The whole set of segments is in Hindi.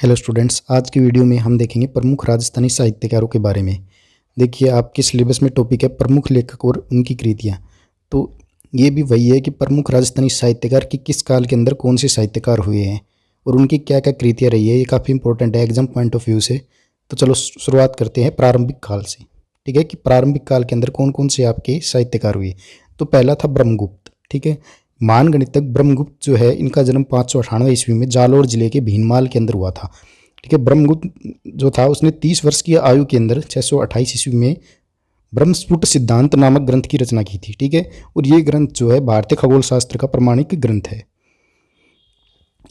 हेलो स्टूडेंट्स, आज की वीडियो में हम देखेंगे प्रमुख राजस्थानी साहित्यकारों के बारे में। देखिए, आपके सिलेबस में टॉपिक है प्रमुख लेखक और उनकी कृतियाँ। तो ये भी वही है कि प्रमुख राजस्थानी साहित्यकार कि किस काल के अंदर कौन से साहित्यकार हुए हैं और उनकी क्या क्या कृतियाँ रही है। ये काफ़ी इंपॉर्टेंट है एग्जाम पॉइंट ऑफ व्यू से। तो चलो शुरुआत करते हैं प्रारंभिक काल से। ठीक है कि प्रारंभिक काल के अंदर कौन कौन से आपके साहित्यकार हुए। तो पहला था ब्रह्मगुप्त। ठीक है, महान गणितज्ञ ब्रह्मगुप्त जो है, इनका जन्म 598 ईस्वी में जालोर जिले के भीनमाल के अंदर हुआ था। ठीक है, ब्रह्मगुप्त जो था उसने 30 वर्ष की आयु के अंदर 628 ईस्वी में ब्रह्मस्फुट सिद्धांत नामक ग्रंथ की रचना की थी। ठीक है, और ये ग्रंथ जो है भारतीय खगोल शास्त्र का प्रमाणिक ग्रंथ है।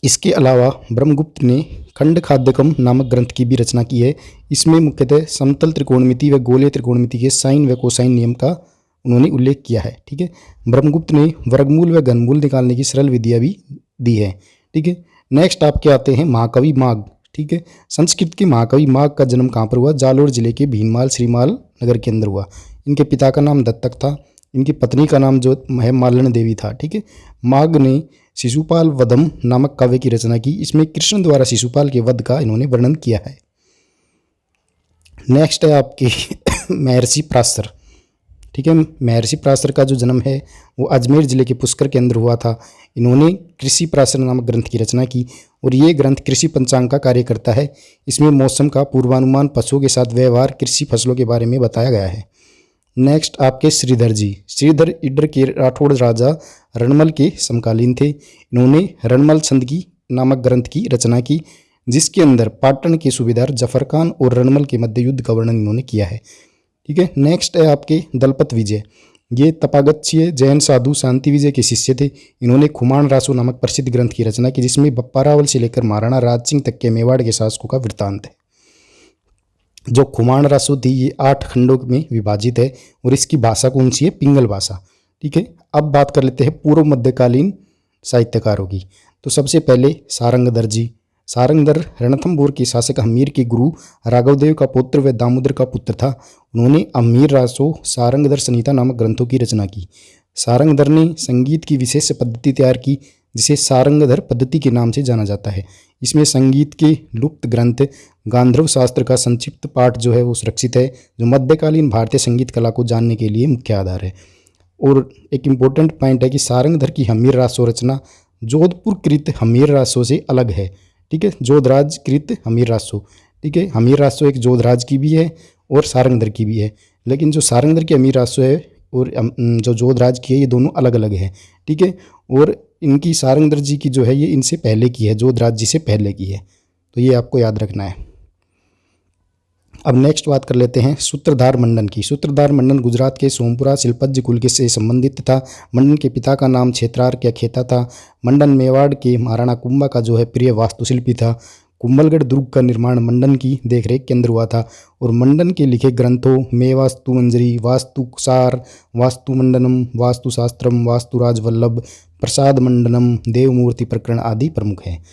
इसके अलावा ब्रह्मगुप्त ने खंड खाद्यकम नामक ग्रंथ की भी रचना की है। इसमें मुख्यतः समतल त्रिकोणमिति व गोलीय त्रिकोणमिति के साइन व कोसाइन नियम का उन्होंने उल्लेख किया है। ठीक है, ब्रह्मगुप्त ने वर्गमूल व घनमूल निकालने की सरल विधियाँ भी दी है। ठीक है, नेक्स्ट आपके आते हैं महाकवि माघ। ठीक है, संस्कृत के महाकवि माघ का जन्म कहाँ पर हुआ? जालोर जिले के भीनमाल श्रीमाल नगर के अंदर हुआ। इनके पिता का नाम दत्तक था, इनकी पत्नी का नाम जो है मालन देवी था। ठीक है, माघ ने शिशुपाल वधम नामक काव्य की रचना की। इसमें कृष्ण द्वारा शिशुपाल के वध का इन्होंने वर्णन किया है। नेक्स्ट है आपके महर्षि पराशर। ठीक है, महर्षि पराशर का जो जन्म है वो अजमेर जिले के पुष्कर के अंदर हुआ था। इन्होंने कृषि पराशर नामक ग्रंथ की रचना की और ये ग्रंथ कृषि पंचांग का कार्य करता है। इसमें मौसम का पूर्वानुमान, पशुओं के साथ व्यवहार, कृषि फसलों के बारे में बताया गया है। नेक्स्ट आपके श्रीधर जी। श्रीधर इडर के राठौड़ राजा रणमल के समकालीन थे। इन्होंने रणमल छंद की नामक ग्रंथ की रचना की, जिसके अंदर पाटन के सूबेदार जफर खान और रणमल के मध्य युद्ध का वर्णन इन्होंने किया है। ठीक है, नेक्स्ट है आपके दलपत विजय। ये तपागच्छीय जैन साधु शांति विजय के शिष्य थे। इन्होंने खुमान रासो नामक प्रसिद्ध ग्रंथ की रचना की, जिसमें बप्पा रावल से लेकर महाराणा राज सिंह तक के मेवाड़ के शासकों का वृत्तांत है। जो खुमान रासो थी ये 8 खंडों में विभाजित है और इसकी भाषा कौन सी है? पिंगल भाषा। ठीक है, अब बात कर लेते हैं पूर्व मध्यकालीन साहित्यकारों की। तो सबसे पहले सारंगधर जी। सारंगधर रणथंभौर के शासक हमीर के गुरु राघवदेव का पुत्र व दामोदर का पुत्र था। उन्होंने अमीर रासो, सारंगधर संहिता नामक ग्रंथों की रचना की। सारंगधर ने संगीत की विशेष पद्धति तैयार की, जिसे सारंगधर पद्धति के नाम से जाना जाता है। इसमें संगीत के लुप्त ग्रंथ गांधर्व शास्त्र का संक्षिप्त पाठ जो है वो सुरक्षित है, जो मध्यकालीन भारतीय संगीत कला को जानने के लिए मुख्य आधार है। और एक इम्पोर्टेंट पॉइंट है कि सारंगधर की हमीर रासो रचना जोधपुर कृत हमीर रासो से अलग है। ठीक है, जोधराज कृत हमीर रासो। ठीक है, हमीर रासो एक जोधराज की भी है और सारंगधर की भी है, लेकिन जो सारंगधर की हमीर रासो है और जो जोधराज की है ये दोनों अलग अलग है। ठीक है, और इनकी सारंगधर जी की जो है ये इनसे पहले की है, जोधराज जी से पहले की है। तो ये आपको याद रखना है। अब नेक्स्ट बात कर लेते हैं सूत्रधार मंडन की। सूत्रधार मंडन गुजरात के सोमपुरा शिल्पज्ज कुल के से संबंधित था। मंडन के पिता का नाम क्षेत्रार क्या खेता था। मंडन मेवाड़ के महाराणा कुंभा का जो है प्रिय वास्तुशिल्पी था। कुंभलगढ़ दुर्ग का निर्माण मंडन की देखरेख के अंदर हुआ था और मंडन के लिखे ग्रंथों में वास्तु मंजरी, वास्तुसार, वास्तु मंडनम, वास्तुशास्त्रम, वास्तुराज वल्लभ, प्रसाद मंडनम, देवमूर्ति प्रकरण आदि प्रमुख हैं।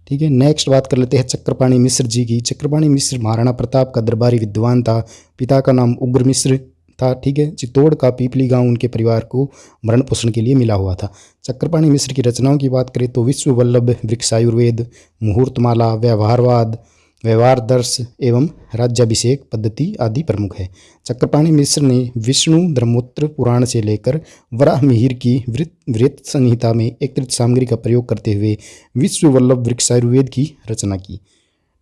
ठीक है, नेक्स्ट बात कर लेते हैं चक्रपाणी मिश्र जी की। चक्रपाणी मिश्र महाराणा प्रताप का दरबारी विद्वान था। पिता का नाम उग्र मिश्र था। ठीक है, चित्तौड़ का पीपली गांव उनके परिवार को भरण पोषण के लिए मिला हुआ था। चक्रपाणी मिश्र की रचनाओं की बात करें तो विश्व वल्लभ, वृक्षायुर्वेद, मुहूर्तमाला, व्यवहारवाद, व्यवहार दर्श एवं राज्याभिषेक पद्धति आदि प्रमुख है। चक्रपाणी मिश्र ने विष्णु धर्मोत्तर पुराण से लेकर वराह मिहिर की वृत्त संहिता में एकत्रित सामग्री का प्रयोग करते हुए विश्व वल्लभ वृक्षायुर्वेद की रचना की।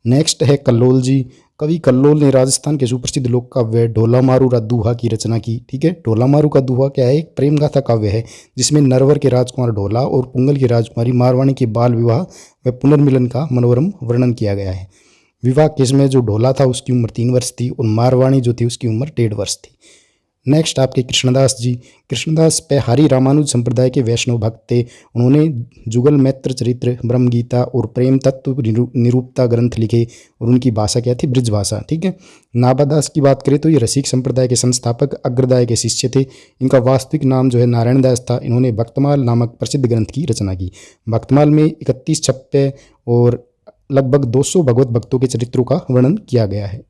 नेक्स्ट है कल्लोल जी। कवि कल्लोल ने राजस्थान के सुप्रसिद्ध लोक काव्य ढोला मारू रा दूहा की रचना की। ठीक है, ढोला मारू का दूहा क्या है? एक प्रेम गाथा काव्य है, जिसमें नरवर के राजकुमार ढोला और पुंगल की राजकुमारी मारवाणी के बाल विवाह व पुनर्मिलन का मनोरम वर्णन किया गया है। विवाह केस में जो ढोला था उसकी उम्र 3 वर्ष थी और मारवाणी जो थी उसकी उम्र 1.5 वर्ष थी। नेक्स्ट आपके कृष्णदास जी। कृष्णदास पेहारी रामानुज संप्रदाय के वैष्णव भक्त थे। उन्होंने जुगल मैत्र चरित्र, ब्रह्म गीता और प्रेम तत्व निरूपता ग्रंथ लिखे और उनकी भाषा क्या थी? ब्रज भाषा। ठीक है, नाभादास की बात करें तो ये रसिक संप्रदाय के संस्थापक अग्रदाय के शिष्य थे। इनका वास्तविक नाम जो है नारायण दास था। इन्होंने भक्तमाल नामक प्रसिद्ध ग्रंथ की रचना की। भक्तमाल में 31 छप्पे और लगभग 200 भगवत भक्तों के चरित्रों का वर्णन किया गया है।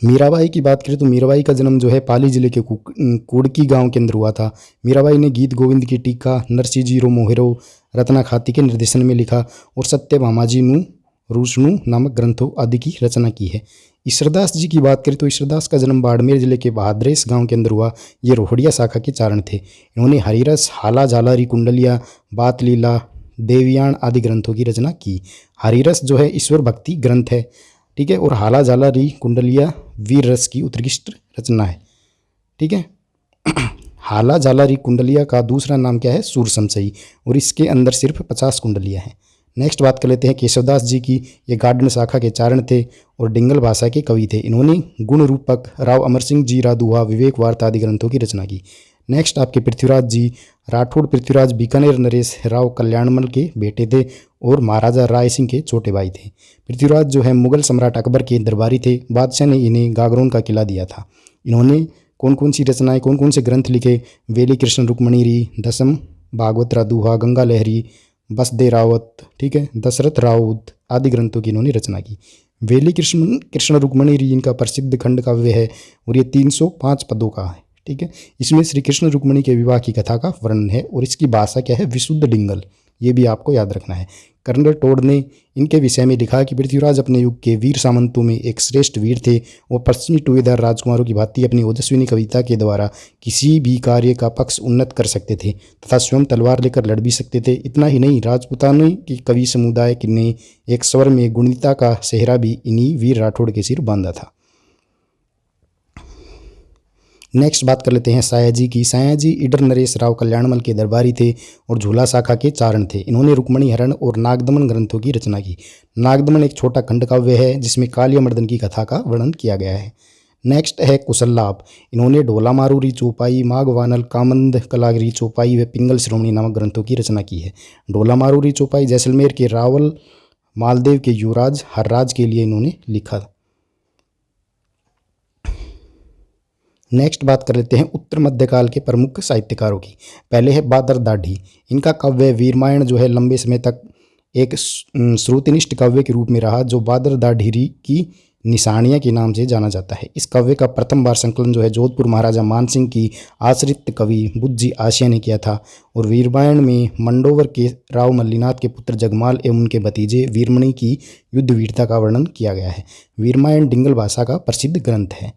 मीराबाई की बात करें तो मीराबाई का जन्म जो है पाली जिले के कुड़की गांव के अंदर हुआ था। मीराबाई ने गीत गोविंद की टीका नरसिंह जी रो मोहेरो रत्ना खाती के निर्देशन में लिखा और सत्यभामा जी नू रूसणु नामक ग्रंथों आदि की रचना की है। ईश्वरदास जी की बात करें तो ईश्वरदास का जन्म बाड़मेर जिले के बहादरेस गांव के अंदर हुआ। ये रोहड़िया शाखा के चारण थे। इन्होंने हरिरस, हाला, झालारी, कुंडलिया, बात लीला, देवयान आदि ग्रंथों की रचना की। हरिरस जो है ईश्वर भक्ति ग्रंथ है, ठीक है, और हाला, झालारी, कुंडलिया वीर रस की उत्कृष्ट रचना है, ठीक है। हाला, झालारी, कुंडलिया का दूसरा नाम क्या है? सूर संचयी, और इसके अंदर सिर्फ 50 कुंडलियाँ हैं। नेक्स्ट बात कर लेते हैं केशवदास जी की। ये गार्डन शाखा के चारण थे और डिंगल भाषा के कवि थे। इन्होंने गुण रूपक, राव अमर सिंह जी रादुहा, विवेक वार्ता आदि ग्रंथों की रचना की। नेक्स्ट आपके पृथ्वीराज जी, राठौड़ पृथ्वीराज बीकानेर नरेश राव कल्याणमल के बेटे थे और महाराजा राय सिंह के छोटे भाई थे। पृथ्वीराज जो है मुगल सम्राट अकबर के दरबारी थे। बादशाह ने इन्हें गागरोन का किला दिया था। इन्होंने कौन कौन सी रचनाएं, कौन कौन से ग्रंथ लिखे? वेली कृष्ण रुक्मणी री, दसम भागवत रादुहा, गंगा लहरी, बसदे रावत, ठीक है, दशरथ राउत आदि ग्रंथों की इन्होंने रचना की। वेली कृष्ण रुक्मणी री इनका प्रसिद्ध खंड काव्य है और ये 305 पदों का है, ठीक है। इसमें श्री कृष्ण रुक्मणी के विवाह की कथा का वर्णन है और इसकी भाषा क्या है? विशुद्ध डिंगल। ये भी आपको याद रखना है। कर्नल टोड ने इनके विषय में लिखा कि पृथ्वीराज अपने युग के वीर सामंतों में एक श्रेष्ठ वीर थे। वो पश्चिमी टुवेदार राजकुमारों की भांति अपनी ओजस्विनी कविता के द्वारा किसी भी कार्य का पक्ष उन्नत कर सकते थे तथा स्वयं तलवार लेकर लड़ भी सकते थे। इतना ही नहीं, राजपुतानों की कवि समुदाय ने एक स्वर में गुणिता का सेहरा भी इन्हीं वीर राठौड़ के सिर बांधा था। नेक्स्ट बात कर लेते हैं सायाजी की। सायाजी इडर नरेश राव कल्याणमल के दरबारी थे और झूला शाखा के चारण थे। इन्होंने रुक्मणी हरण और नागदमन ग्रंथों की रचना की। नागदमन एक छोटा खंड काव्य है जिसमें कालिया मर्दन की कथा का वर्णन किया गया है। नेक्स्ट है कुशललाभ। इन्होंने ढोला मारूरी चौपाई, माघ वानल, कामंद कलागिरी चौपाई व पिंगल श्रोमणी नामक ग्रंथों की रचना की है। ढोला मारूरी चौपाई जैसलमेर के रावल मालदेव के युवराज हर्राज के लिए इन्होंने लिखा। नेक्स्ट बात कर लेते हैं उत्तर मध्यकाल के प्रमुख साहित्यकारों की। पहले है बादर दाढ़ी। इनका काव्य वीरमायण जो है लंबे समय तक एक श्रुतिनिष्ठ काव्य के रूप में रहा जो बादर दाढ़ी की निशानियाँ के नाम से जाना जाता है। इस काव्य का प्रथम बार संकलन जो है जोधपुर महाराजा मानसिंह की आश्रित कवि बुद्धजी आशिया ने किया था और वीरमायण में मंडोवर के राव मल्लीनाथ के पुत्र जगमाल एवं उनके भतीजे वीरमणि की युद्ध वीरता का वर्णन किया गया है। वीरमायण डिंगल भाषा का प्रसिद्ध ग्रंथ है।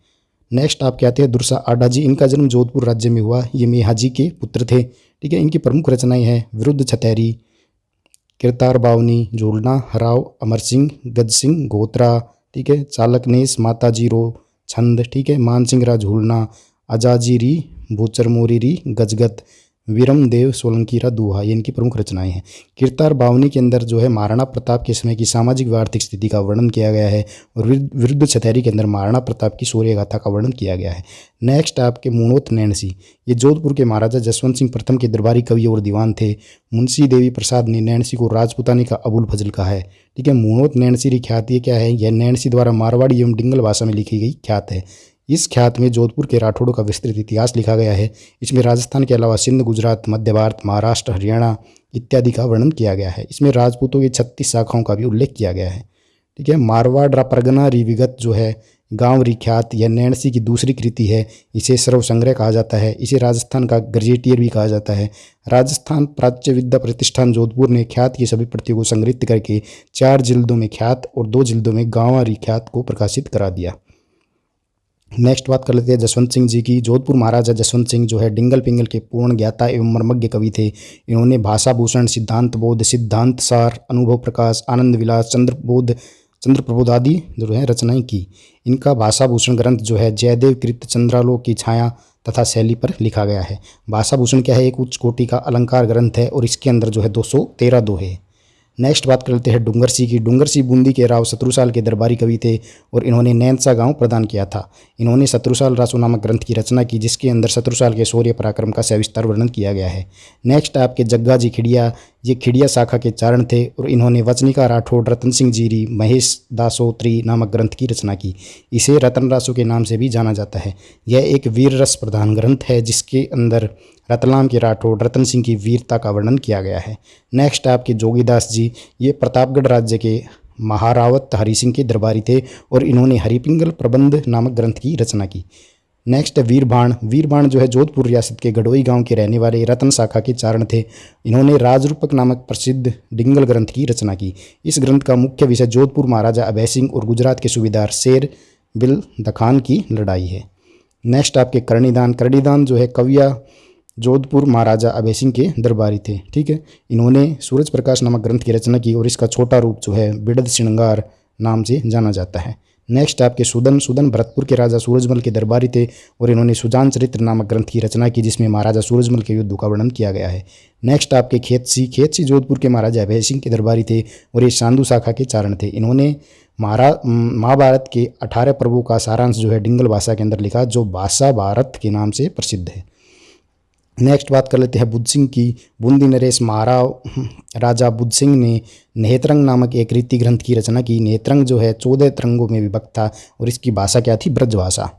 नेक्स्ट आप कहते हैं दुर्सा आडा जी। इनका जन्म जोधपुर राज्य में हुआ। ये मेहाजी के पुत्र थे, ठीक है। इनकी प्रमुख रचनाएं हैं विरुद्ध छतैरी, किरतार बावनी, झूलना, राव अमर सिंह, गज सिंह गोत्रा, ठीक है, चालकनेस, माताजी रो छंद, ठीक है, मानसिंह रा झूलना, अजाजी री, भूचर मोरी री, गजगत, वीरम देव सोलंकी रा दुहा, ये इनकी प्रमुख रचनाएं हैं। किरतार बावनी के अंदर जो है महाराणा प्रताप के समय की सामाजिक व आर्थिक स्थिति का वर्णन किया गया है और विरुद्ध छतैरी के अंदर महाराणा प्रताप की शौर्य गाथा का वर्णन किया गया है। नेक्स्ट आपके मुनोत नैणसी। ये जोधपुर के महाराजा जसवंत सिंह प्रथम के दरबारी कवि और दीवान थे। मुंशी देवी प्रसाद ने नैणसी को राजपुतानी का अबुल फजल कहा है, ठीक है। मुनोत नैणसी की ख्याति क्या है? यह नैणसी द्वारा मारवाड़ी एवं डिंगल भाषा में लिखी गई ख्यात है। इस ख्यात में जोधपुर के राठौड़ों का विस्तृत इतिहास लिखा गया है। इसमें राजस्थान के अलावा सिंध, गुजरात, मध्य भारत, महाराष्ट्र, हरियाणा इत्यादि का वर्णन किया गया है। इसमें राजपूतों की 36 शाखाओं का भी उल्लेख किया गया है, ठीक है। मारवाड़ रा परगना री विगत जो है गांव री ख्यात, यह नैणसी की दूसरी कृति है। इसे सर्व संग्रह कहा जाता है। इसे राजस्थान का गजेटियर भी कहा जाता है। राजस्थान प्राच्य विद्या प्रतिष्ठान जोधपुर ने ख्यात की सभी प्रतियों को संग्रहित करके 4 जिल्दों में ख्यात और 2 जिल्दों में गांव री ख्यात को प्रकाशित करा दिया। नेक्स्ट बात कर लेते हैं जसवंत सिंह जी की। जोधपुर महाराजा जसवंत सिंह जो है डिंगल पिंगल के पूर्ण ज्ञाता एवं मर्मज्ञ कवि थे। इन्होंने भाषा भूषण, सिद्धांत बोध, सिद्धांत सार, अनुभव प्रकाश, आनंद विलास, चंद्र प्रबोध आदि जो है रचनाएं की। इनका भाषा भूषण ग्रंथ जो है जयदेव कृत चंद्रालोक की छाया तथा शैली पर लिखा गया है। भाषा भूषण क्या है? एक उच्च कोटि का अलंकार ग्रंथ है और इसके अंदर जो है 213 दोहे। नेक्स्ट बात कर लेते हैं डूंगरसी की। डूंगरसी बूंदी के राव शत्रुसाल के दरबारी कवि थे और इन्होंने नैनसा गांव प्रदान किया था। इन्होंने शत्रुसाल रासो नामक ग्रंथ की रचना की जिसके अंदर शत्रुसाल के शौर्य पराक्रम का सविस्तार वर्णन किया गया है। नेक्स्ट आपके जग्गा जी खिड़िया। ये खिड़िया शाखा के चारण थे और इन्होंने वचनिका राठौड़, रतन सिंह जीरी, महेश दासोत्री नामक ग्रंथ की रचना की। इसे रतन रासो के नाम से भी जाना जाता है। यह एक वीर रस प्रधान ग्रंथ है जिसके अंदर रतलाम के राठौड़ रतन सिंह की वीरता का वर्णन किया गया है। नेक्स्ट आपके जोगीदास जी। ये प्रतापगढ़ राज्य के महारावत हरि सिंह के दरबारी थे और इन्होंने हरिपिंगल प्रबंध नामक ग्रंथ की रचना की। नेक्स्ट है वीरबाण। वीरबाण जो है जोधपुर रियासत के गडोई गांव के रहने वाले रतन शाखा के चारण थे। इन्होंने राजरूपक नामक प्रसिद्ध डिंगल ग्रंथ की रचना की। इस ग्रंथ का मुख्य विषय जोधपुर महाराजा अभय सिंह और गुजरात के सूबेदार शेर बिल दखान की लड़ाई है। नेक्स्ट आपके करणीदान। करणीदान जो है कविया जोधपुर महाराजा अभय सिंह के दरबारी थे। ठीक है, इन्होंने सूरज प्रकाश नामक ग्रंथ की रचना की और इसका छोटा रूप जो है बिड़द श्रृंगार नाम से जाना जाता है। नेक्स्ट आपके सुदन। सुदन भरतपुर के राजा सूरजमल के दरबारी थे और इन्होंने सुजान चरित्र नामक ग्रंथ की रचना की जिसमें महाराजा सूरजमल के युद्ध का वर्णन किया गया है। नेक्स्ट आपके खेतसी। खेतसी जोधपुर के महाराजा अभय सिंह के दरबारी थे और ये साधु शाखा के चारण थे। इन्होंने महाभारत के 18 पर्वों का सारांश जो है डिंगल भाषा के अंदर लिखा जो भाषा भारत के नाम से प्रसिद्ध है। नेक्स्ट बात कर लेते हैं बुद्ध सिंह की। बूंदी नरेश महाराजा बुद्ध सिंह ने नेत्रंग नामक एक रीति ग्रंथ की रचना की। नेत्रंग जो है 14 तरंगों में विभक्त था और इसकी भाषा क्या थी? ब्रज भाषा।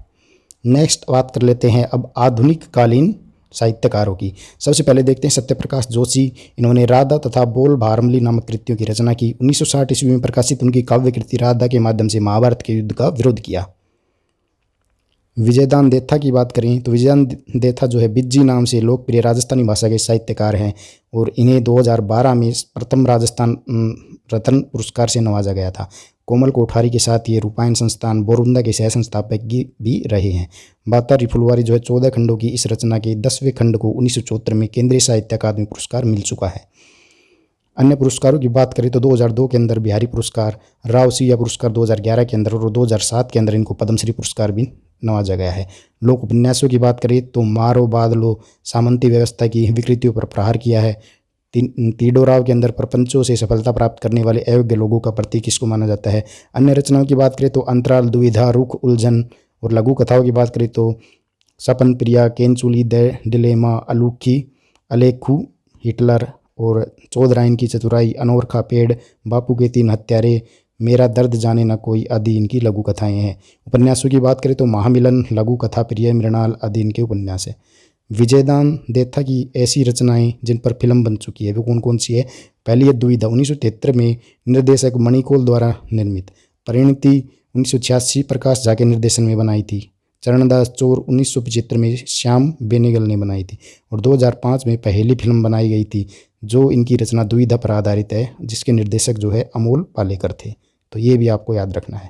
नेक्स्ट बात कर लेते हैं अब आधुनिक कालीन साहित्यकारों की। सबसे पहले देखते हैं सत्यप्रकाश जोशी। इन्होंने राधा तथा बोल भारमली नामक कृतियों की रचना की। 1960 ईस्वी में प्रकाशित उनकी काव्य कृति राधा के माध्यम से महाभारत के युद्ध का विरोध किया। विजयदान देथा की बात करें तो विजयदान देथा जो है बिज्जी नाम से लोकप्रिय राजस्थानी भाषा के साहित्यकार हैं और इन्हें 2012 में प्रथम राजस्थान रत्न पुरस्कार से नवाजा गया था। कोमल कोठारी के साथ ये रूपायन संस्थान बोरुंदा के सह संस्थापक भी रहे हैं। बातारी फुलवारी जो है 14 खंडों की इस रचना के 10वें खंड को 1974 में केंद्रीय साहित्य अकादमी पुरस्कार मिल चुका है। अन्य पुरस्कारों की बात करें तो 2002 के अंदर बिहारी पुरस्कार, राव सिया पुरस्कार 2011 के अंदर और 2007 के अंदर इनको पद्मश्री पुरस्कार भी नवाजा गया है। लोक उपन्यासों की बात करें तो मारो बादलो सामंती व्यवस्था की विकृतियों पर प्रहार किया है। तीडोराव के अंदर प्रपंचों से सफलता प्राप्त करने वाले अयोग्य लोगों का प्रतीक इसको माना जाता है। अन्य रचनाओं की बात करें तो अंतराल, दुविधा, रुख, उलझन और लघु कथाओं की बात करें तो सपन प्रिया, केंचुली, द डिलेमा, अलूखी, अलेखू, हिटलर और चौधराइन की चतुराई, अनोरखा पेड़, बापू के 3 हत्यारे, मेरा दर्द जाने न कोई आदि इनकी लघु कथाएं हैं। उपन्यासों की बात करें तो महामिलन, लघु कथा, प्रिय मृणाल आदि इनके उपन्यास है। विजयदान देथा की ऐसी रचनाएं जिन पर फिल्म बन चुकी है वो कौन कौन सी है? पहली है दुविधा 1973 में निर्देशक मणिकौल द्वारा निर्मित। परिणति 1986 प्रकाश झा के निर्देशन में बनाई थी। चरणदास चोर 1975 में श्याम बेनेगल ने बनाई थी और 2005 में पहली फिल्म बनाई गई थी जो इनकी रचना दुविधा पर आधारित है जिसके निर्देशक जो है अमोल पालेकर थे। तो ये भी आपको याद रखना है।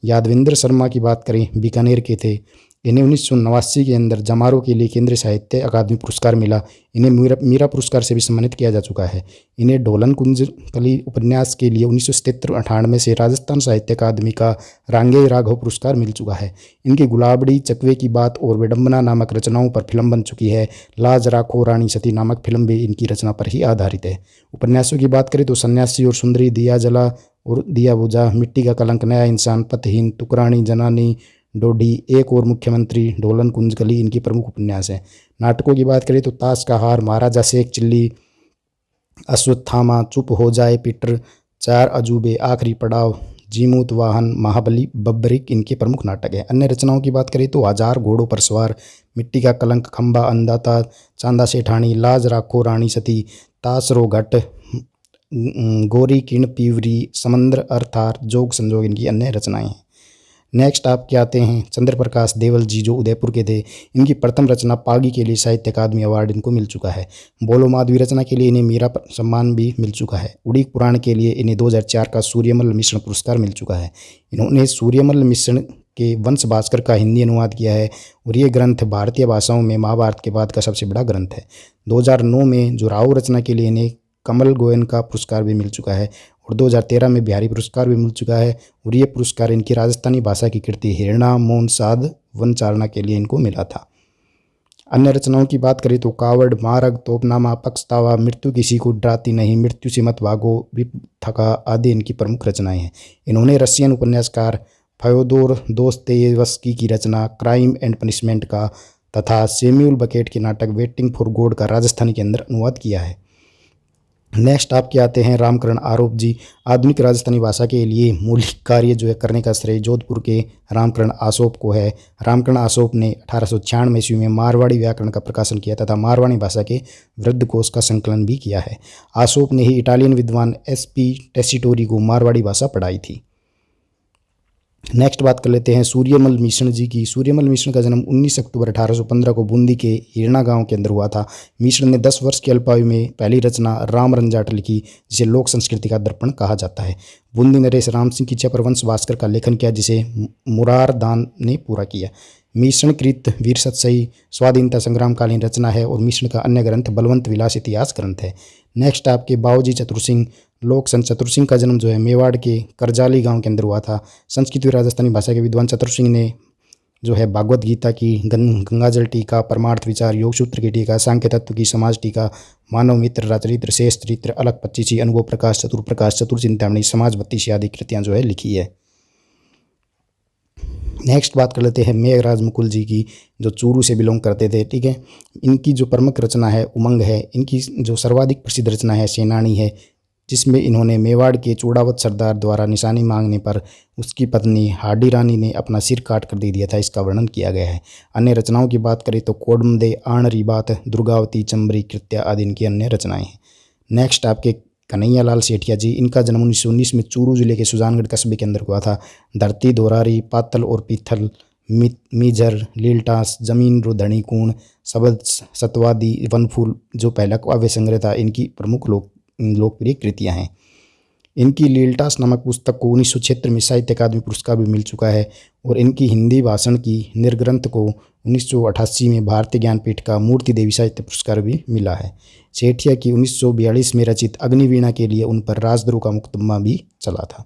यादविंद्र शर्मा की बात करें बीकानेर के थे। इन्हें 1989 के अंदर जमारों के लिए केंद्रीय साहित्य अकादमी पुरस्कार मिला। इन्हें मीरा पुरस्कार से भी सम्मानित किया जा चुका है। इन्हें ढोलन कुंज कली उपन्यास के लिए 1997-98 से राजस्थान साहित्य अकादमी का रांगे राघव पुरस्कार मिल चुका है। इनकी गुलाबड़ी, चकवे की बात और विडम्बना नामक रचनाओं पर फिल्म बन चुकी है। लाज राखो रानी सती नामक फिल्म भी इनकी रचना पर ही आधारित है। उपन्यासों की बात करें तो सन्यासी और सुंदरी, दिया जला और दिया बुझा, मिट्टी का कलंक, नया इंसान, पतहीन, टुकरानी, जनानी, डोडी, एक और मुख्यमंत्री, ढोलन कुंजकली इनकी प्रमुख उपन्यास है। नाटकों की बात करें तो ताश का हार, महाराजा शेख चिल्ली, अश्वत्थामा, चुप हो जाए पीटर, 4 अजूबे, आखिरी पड़ाव, जीमूत वाहन, महाबली, बब्बरिक इनके प्रमुख नाटक है। अन्य रचनाओं की बात करें तो 1000 घोड़ों पर सवार, मिट्टी का कलंक, खंबा, अंधाता, चांदा सेठानी, लाज राखो रानी सती, तासरो घट, गोरी किण पीवरी, समंद्र अर्थार, जोग संजोग इनकी अन्य रचनाएं हैं। नेक्स्ट आपके आते हैं चंद्र प्रकाश देवल जी जो उदयपुर के थे। इनकी प्रथम रचना पागी के लिए साहित्य अकादमी अवार्ड इनको मिल चुका है। बोलो माधवी रचना के लिए इन्हें मीरा सम्मान भी मिल चुका है। उड़ीक पुराण के लिए इन्हें 2004 का सूर्यमल मिश्रण पुरस्कार मिल चुका है। इन्होंने सूर्यमल मिश्रण के वंश भास्कर का हिंदी अनुवाद किया है और ये ग्रंथ भारतीय भाषाओं में महाभारत के बाद का सबसे बड़ा ग्रंथ है। 2009 में जो राव रचना के लिए इन्हें कमल गोयन का पुरस्कार भी मिल चुका है और 2013 में बिहारी पुरस्कार भी मिल चुका है और ये पुरस्कार इनकी राजस्थानी भाषा की कृति हिरणा मौन साध वनचारणा के लिए इनको मिला था। अन्य रचनाओं की बात करें तो कावड़, मारग, तोपनामा, पछतावा, मृत्यु किसी को डराती नहीं, मृत्यु से मत भागो, विपथका आदि इनकी प्रमुख रचनाएं हैं। इन्होंने रशियन उपन्यासकार फ्योदोर दोस्तोयेव्स्की की रचना क्राइम एंड पनिशमेंट का तथा सैमुअल बकेट के नाटक वेटिंग फॉर गॉड का राजस्थानी के अंदर अनुवाद किया है। नेक्स्ट आपके आते हैं रामकरण आरोप जी। आधुनिक राजस्थानी भाषा के लिए मौलिक कार्य जो है करने का श्रेय जोधपुर के रामकरण आसोप को है। रामकरण आसोप ने 1896 ईस्वी में मारवाड़ी व्याकरण का प्रकाशन किया तथा मारवाड़ी भाषा के वृद्धकोश का संकलन भी किया है। आसोप ने ही इटालियन विद्वान SP टेसिटोरी को मारवाड़ी भाषा पढ़ाई थी। नेक्स्ट बात कर लेते हैं सूर्यमल मिश्र जी की। सूर्यमल मिश्र का जन्म 19 अक्टूबर 1815 को बूंदी के हिरणा गांव के अंदर हुआ था। मिश्र ने 10 वर्ष की अल्पायु में पहली रचना राम रंजाट लिखी, जिसे लोक संस्कृति का दर्पण कहा जाता है। बूंदी नरेश राम सिंह की चपरवंश भास्कर का लेखन किया, जिसे मुरार दान ने पूरा किया। मिश्रण कृत वीर सतसई स्वाधीनता संग्रामकालीन रचना है और मिश्रण का अन्य ग्रंथ बलवंत विलास इतिहास ग्रंथ है। नेक्स्ट आपके बाबूजी चतुर सिंह। लोक संत चतुर सिंह का जन्म जो है मेवाड़ के करजाली गांव के अंदर हुआ था। संस्कृत व राजस्थानी भाषा के विद्वान चतुर सिंह ने जो है भागवत गीता की, गंगाजल टीका, परमार्थ विचार, योग सूत्र की टीका, सांख्य तत्व की समाज टीका, मानव मित्र, राचरित्र, शेष चरित्र, अलग पच्चीसी, अनुभव प्रकाश, चतुर प्रकाश, चतुर चिंतामणि, समाज बत्तीसी आदि कृतियाँ जो है लिखी है। नेक्स्ट बात कर लेते हैं मेघराज मुकुल जी की, जो चूरू से बिलोंग करते थे। ठीक है, इनकी जो प्रमुख रचना है उमंग है। इनकी जो सर्वाधिक प्रसिद्ध रचना है सेनानी है, जिसमें इन्होंने मेवाड़ के चूड़ावत सरदार द्वारा निशानी मांगने पर उसकी पत्नी हाडी रानी ने अपना सिर काट कर दे दिया था, इसका वर्णन किया गया है। अन्य रचनाओं की बात करें तो कोडमदे, आणरी बात, दुर्गावती, चंबरी कृत्या आदि इनकी अन्य रचनाएं हैं। नेक्स्ट आपके कन्हैया लाल सेठिया जी। इनका जन्म 1919 में चूरू जिले के सुजानगढ़ कस्बे के अंदर हुआ था। धरती दोरारी, पातल और पीथल, मीझर, लीलटास, जमीन रुधणी कूण, शबद सतवादी, वनफूल जो पहला काव्य संग्रह था, इनकी प्रमुख लोकप्रिय कृतियाँ हैं। इनकी लीलटास नामक पुस्तक को 1976 में साहित्य अकादमी पुरस्कार भी मिल चुका है और इनकी हिंदी भाषण की निर्ग्रंथ को 1988 में भारतीय ज्ञानपीठ का मूर्ति देवी साहित्य पुरस्कार भी मिला है। सेठिया की 1942 में रचित अग्निवीणा के लिए उन पर राजद्रोह का मुकदमा भी चला था।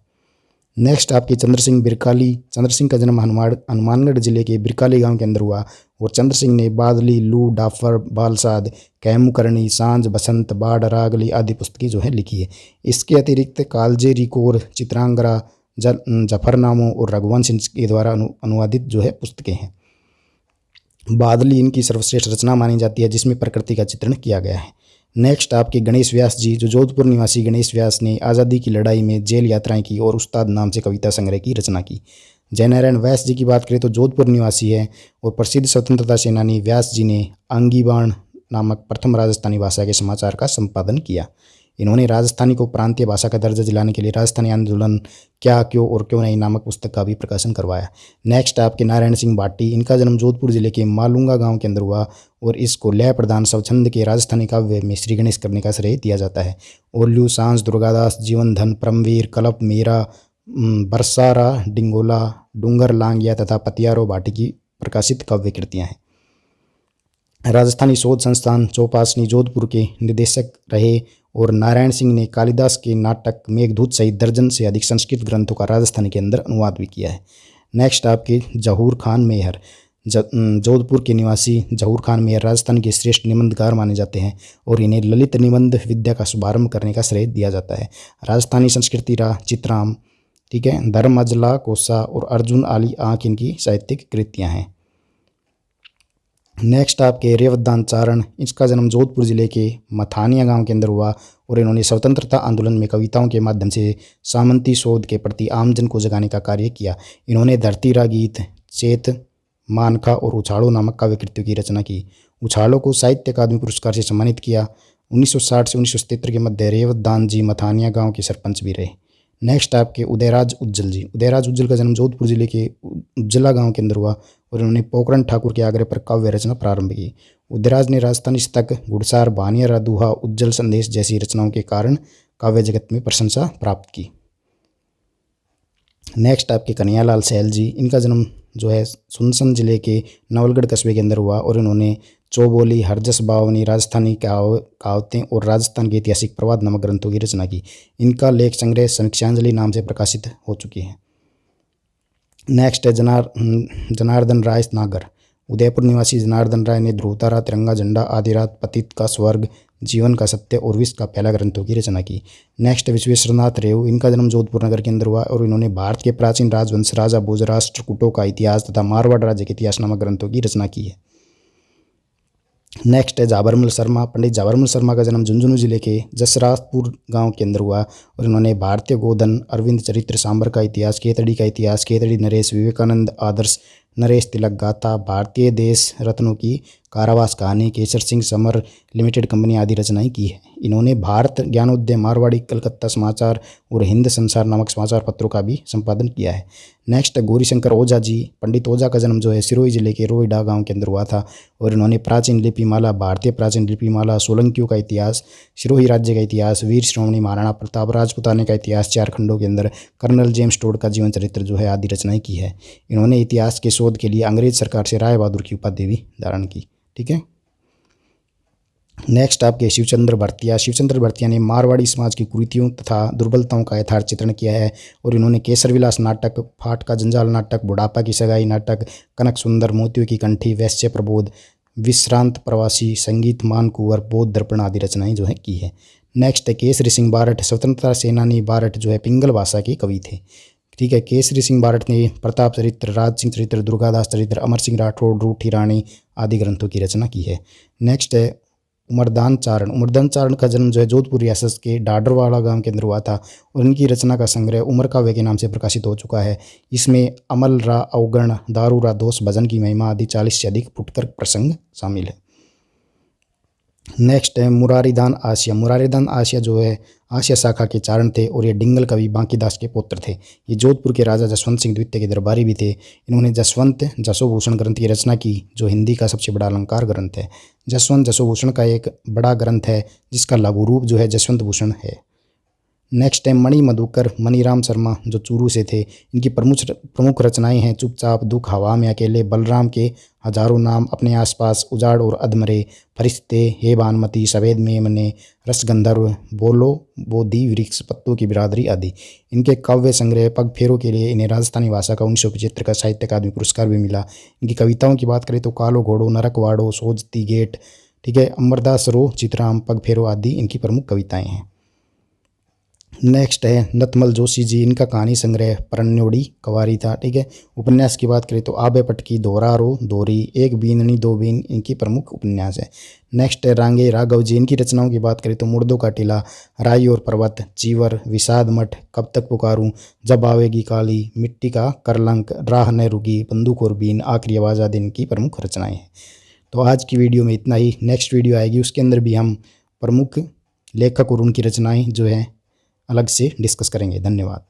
नेक्स्ट आपके चंद्र सिंह बिरकाली। चंद्र सिंह का जन्म हनुमानगढ़ जिले के बिरकाली गांव के अंदर हुआ और चंद्र सिंह ने बादली, लू, डाफर, बालसाद, कैमुकरणी, सांझ, बसंत, बाढ़, रागली आदि पुस्तकें जो है लिखी है। इसके अतिरिक्त कालजे, रिकोर, चित्रांगरा, जफरनामों और रघुवंश के द्वारा अनुवादित जो है पुस्तकें हैं। बादली इनकी सर्वश्रेष्ठ रचना मानी जाती है, जिसमें प्रकृति का चित्रण किया गया है। नेक्स्ट आपके गणेश व्यास जी। जो जोधपुर निवासी गणेश व्यास ने आज़ादी की लड़ाई में जेल यात्राएं की और उस्ताद नाम से कविता संग्रह की रचना की। जयनारायण व्यास जी की बात करें तो जोधपुर निवासी है और प्रसिद्ध स्वतंत्रता सेनानी व्यास जी ने आंगीबाण नामक प्रथम राजस्थानी भाषा के समाचार का संपादन किया। इन्होंने राजस्थानी को प्रांतीय भाषा का दर्जा दिलाने के लिए राजस्थानी आंदोलन क्या, क्यों और क्यों नहीं नामक पुस्तक का भी प्रकाशन करवाया। नेक्स्ट आपके नारायण सिंह भाटी। इनका जन्म जोधपुर जिले के मालूंगा गांव के अंदर हुआ और इसको लय प्रधान स्वच्छंद के राजस्थानी काव्य में श्री गणेश करने का श्रेय दिया जाता है। ओल्लू, सांस, दुर्गादास, जीवन धन, परमवीर, कलप, मीरा, बरसारा, डिंगोला, डूंगर लांगिया तथा पतियारो भाटी की प्रकाशित काव्य कृतियाँ हैं। राजस्थानी शोध संस्थान चौपासनी जोधपुर के निदेशक रहे और नारायण सिंह ने कालिदास के नाटक मेघदूत सहित दर्जन से अधिक संस्कृत ग्रंथों का राजस्थानी के अंदर अनुवाद भी किया है। नेक्स्ट आपके जहूर खान मेहर। जोधपुर के निवासी जहूर खान मेहर राजस्थान के श्रेष्ठ निबंधकार माने जाते हैं और इन्हें ललित निबंध विद्या का शुभारंभ करने का श्रेय दिया जाता है। राजस्थानी संस्कृति रा चित्राम, ठीक है, धर्म अजला कोसा और अर्जुन आली आँख इनकी साहित्यिक कृतियाँ हैं। नेक्स्ट आपके रेवतदान चारण। इसका जन्म जोधपुर जिले के मथानिया गांव के अंदर हुआ और इन्होंने स्वतंत्रता आंदोलन में कविताओं के माध्यम से सामंती शोध के प्रति आमजन को जगाने का कार्य किया। इन्होंने धरतीरा गीत, चेत, मानखा और उछाड़ो नामक काव्य कृतियों की रचना की। उछाड़ो को साहित्य अकादमी पुरस्कार से सम्मानित किया। 1960 से 1977 के मध्य रेवतदान जी मथानिया गाँव के सरपंच भी रहे। नेक्स्ट आपके उदयराज उज्जल जी। उदयराज उज्जल का जन्म जोधपुर जिले के उज्जला गांव के अंदर हुआ और इन्होंने पोखरण ठाकुर के आग्रह पर काव्य रचना प्रारंभ की। उदयराज ने राजस्थानी शतक, घुड़सार, भानिया, दुहा, उज्जल संदेश जैसी रचनाओं के कारण काव्य जगत में प्रशंसा प्राप्त की। नेक्स्ट आपके कन्हैयालाल सहल जी। इनका जन्म जो है सुनसन जिले के नवलगढ़ कस्बे के अंदर हुआ और इन्होंने चौबोली, हरजस बावनी, राजस्थानी कहावतें और राजस्थान के ऐतिहासिक प्रवाद नामक ग्रंथों की रचना की। इनका लेख संग्रह समीक्षांजलि नाम से प्रकाशित हो चुकी है। नेक्स्ट है जनार्दन राय नागर। उदयपुर निवासी जनार्दन राय ने ध्रुवतारा, तिरंगा झंडा, आधी रात, पतित का स्वर्ग, जीवन का सत्य और विश्व का पहला ग्रंथों की रचना की। नेक्स्ट विश्वेश्वरनाथ रेव। इनका जन्म जोधपुर नगर के अंदर हुआ और इन्होंने भारत के प्राचीन राजवंश, राजा भोज, राष्ट्रकूटों का इतिहास तथा मारवाड़ राज्य के इतिहास नामक ग्रंथों की रचना की है। नेक्स्ट है जाबरमल शर्मा। पंडित जाबरमल शर्मा का जन्म झुंझुनू जिले के जसराजपुर गांव के अंदर हुआ और इन्होंने भारतीय गोधन, अरविंद चरित्र, सांबर का इतिहास, केतड़ी का इतिहास, केतड़ी नरेश, विवेकानंद आदर्श, नरेश तिलक गाथा, भारतीय देश रत्नों की कारावास कहानी, Kesar Singh summer limited company आदि रचनाएं की है। इन्होंने भारत ज्ञानोदय, मारवाड़ी, कलकत्ता समाचार और हिंद संसार नामक समाचार पत्रों का भी संपादन किया है। नेक्स्ट गौरीशंकर ओझा जी। पंडित ओझा का जन्म जो है सिरोही जिले के रोहिडा गांव के अंदर हुआ था और इन्होंने प्राचीन लिपिमाला, भारतीय प्राचीन लिपिमाला, सोलंकियों का इतिहास, सिरोही राज्य का इतिहास, वीर श्रोमणी महाराणा प्रताप, राजपुताने का इतिहास, चार खंडों के अंदर कर्नल जेम्स टोड का जीवन चरित्र जो है आदि रचनाएं की है। इन्होंने इतिहास के शोध के लिए अंग्रेज सरकार से राय बहादुर की उपाधि भी धारण की। ठीक है। नेक्स्ट आपके शिवचंद्र भरतिया। शिवचंद्र भरतिया ने मारवाड़ी समाज की कुरीतियों तथा दुर्बलताओं का यथार्थ चित्रण किया है और इन्होंने केसर विलास नाटक, फाट का जंजाल नाटक, बुढ़ापा की सगाई नाटक, कनक सुंदर, मोतियों की कंठी, वैश्य प्रबोध, विश्रांत प्रवासी, संगीत मान कुंवर, बौद्ध दर्पण आदि रचनाएं जो है की है। नेक्स्ट है केसरी सिंह बारठ। स्वतंत्रता सेनानी बारठ जो है पिंगल भाषा के कवि थे। ठीक है। केसरी सिंह बारठ ने प्रताप चरित्र, राज सिंह चरित्र, दुर्गादास चरित्र, अमर सिंह राठौड़, रूठी रानी आदि ग्रंथों की रचना की है। नेक्स्ट है उमरदान चारण। उमरदान चारण का जन्म जो है जोधपुर रियासत के डाडरवाड़ा गांव के अंदर हुआ था और उनकी रचना का संग्रह उमर काव्य के नाम से प्रकाशित हो चुका है। इसमें अमल रा अवगण, दारू रा दोष, भजन की महिमा आदि 40 से अधिक फुटकर प्रसंग शामिल है। नेक्स्ट है मुरारीदान आसिया। मुरारीदान आसिया जो है आसिया शाखा के चारण थे और ये डिंगल कवि बांकीदास के पुत्र थे। ये जोधपुर के राजा जसवंत सिंह द्वितीय के दरबारी भी थे। इन्होंने जसवंत जसोभूषण ग्रंथ की रचना की जो हिंदी का सबसे बड़ा अलंकार ग्रंथ है। जसवंत जसोभूषण का एक बड़ा ग्रंथ है जिसका लघु रूप जो है जसवंत भूषण है। नेक्स्ट है मणि मधुकर मणिराम शर्मा जो चूरू से थे। इनकी प्रमुख रचनाएं हैं चुपचाप, दुख, हवा में अकेले, बलराम के हजारों नाम, अपने आसपास, उजाड़ और अधमरे, फरिश्ते, हे भानुमति, सफेद मेमने, रसगंधर्व, बोलो, बोधि वृक्ष, पत्तों की बिरादरी आदि। इनके काव्य संग्रह पग फेरों के लिए इन्हें राजस्थानी भाषा का 1975 का साहित्य अकादमी पुरस्कार भी मिला। इनकी कविताओं की बात करें तो कालो घोड़ो, नरकवाड़ो, सोजती गेट, ठीक है, अमरदास रो, चित्राम, पग फेरो आदि इनकी प्रमुख कविताएं हैं। नेक्स्ट है नतमल जोशी जी। इनका कहानी संग्रह परन्योड़ी कवारी था। ठीक है। उपन्यास की बात करें तो आबे पटकी, दोहरारो, दोरी, एक बीननी दो बीन इनकी प्रमुख उपन्यास है। नेक्स्ट है रांगे राघव जी। इनकी रचनाओं की बात करें तो मुर्दों का टीला, राई और पर्वत, चीवर, विषाद मठ, कब तक पुकारूं, जब आवेगी काली, मिट्टी का करलंक, राह न रुकी, बंदूक और बीन, आखिरी आवाज़ आदि इनकी प्रमुख रचनाएं हैं। तो आज की वीडियो में इतना ही। नेक्स्ट वीडियो आएगी उसके अंदर भी हम प्रमुख लेखक और उनकी रचनाएं जो है अलग से डिस्कस करेंगे। धन्यवाद।